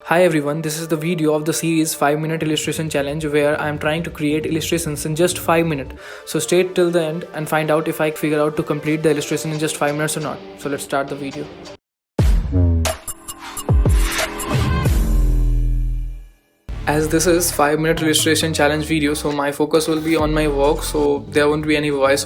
Hi everyone, this is the video of the series 5-minute illustration challenge where I am trying to create illustrations in just 5 minutes. So stay till the end and find out if I figure out to complete the illustration in just 5 minutes or not. So let's start the video. As this is 5-minute illustration challenge video, so my focus will be on my work, so there won't be any voice.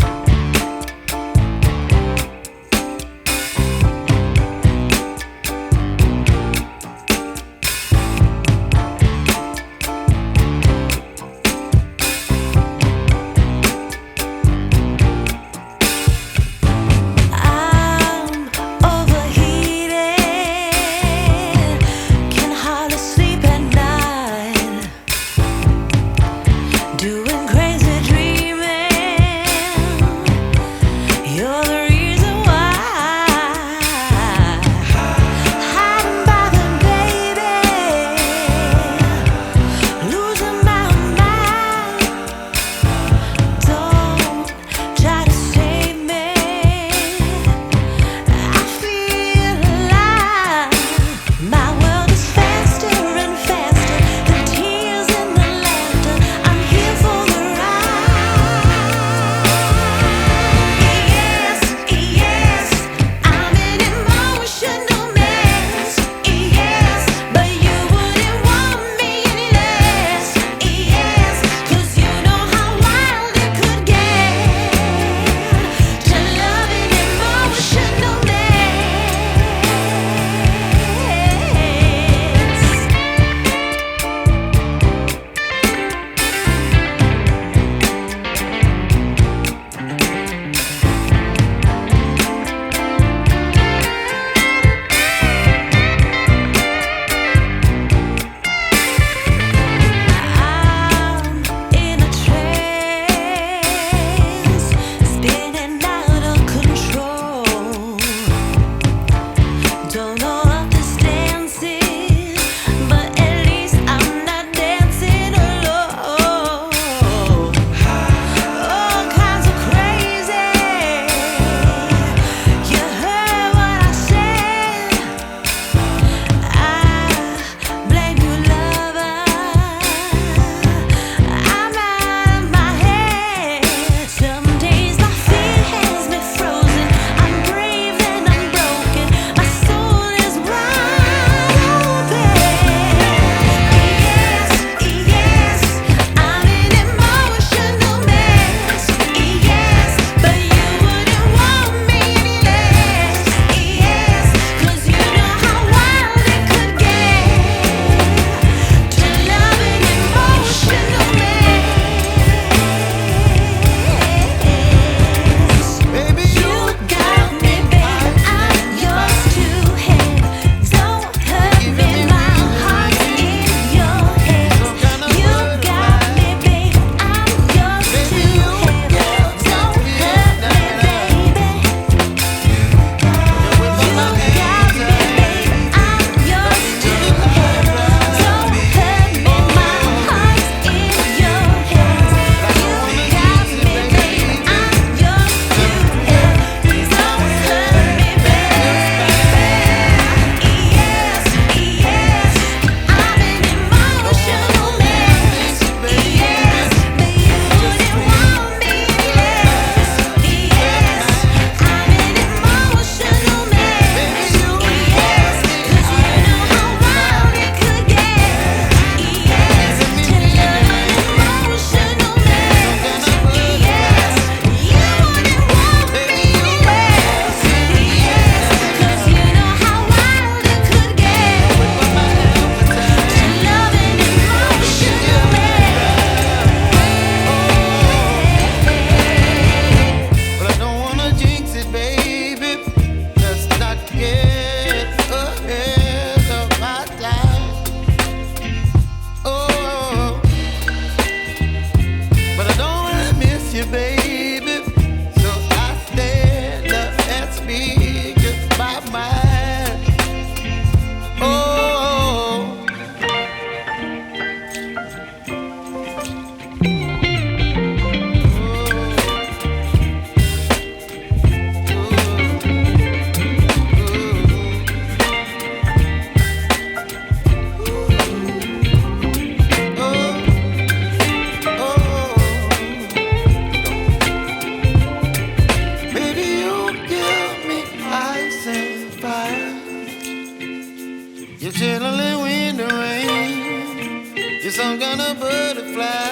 channeling wind and rain. You're some kind of butterfly.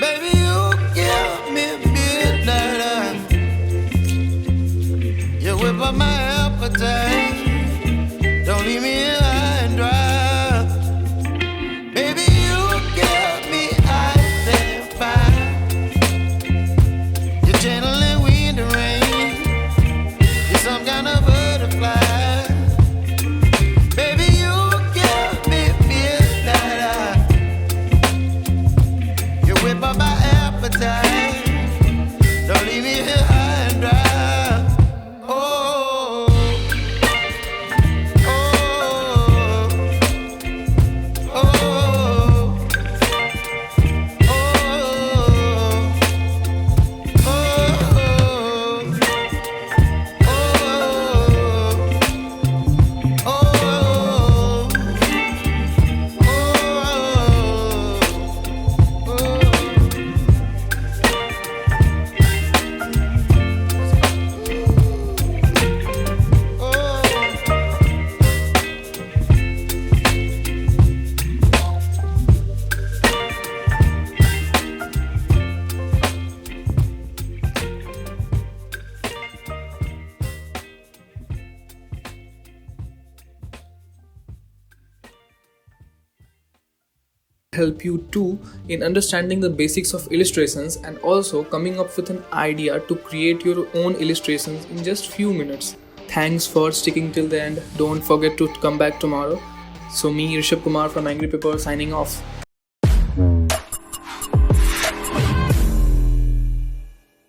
Baby, you give me midnight. You whip up my appetite. Don't leave me here high and dry. Baby, you give me ice and fire. You're channeling wind and rain. You're some kind of butterfly. Baby, you give me midnight. You whip up my appetite. Don't leave me here high and dry. Help you too in understanding the basics of illustrations and also coming up with an idea to create your own illustrations in just few minutes. Thanks for sticking till the end. Don't forget to come back tomorrow. So me, Rishabh Kumar from Angry Pepper, signing off.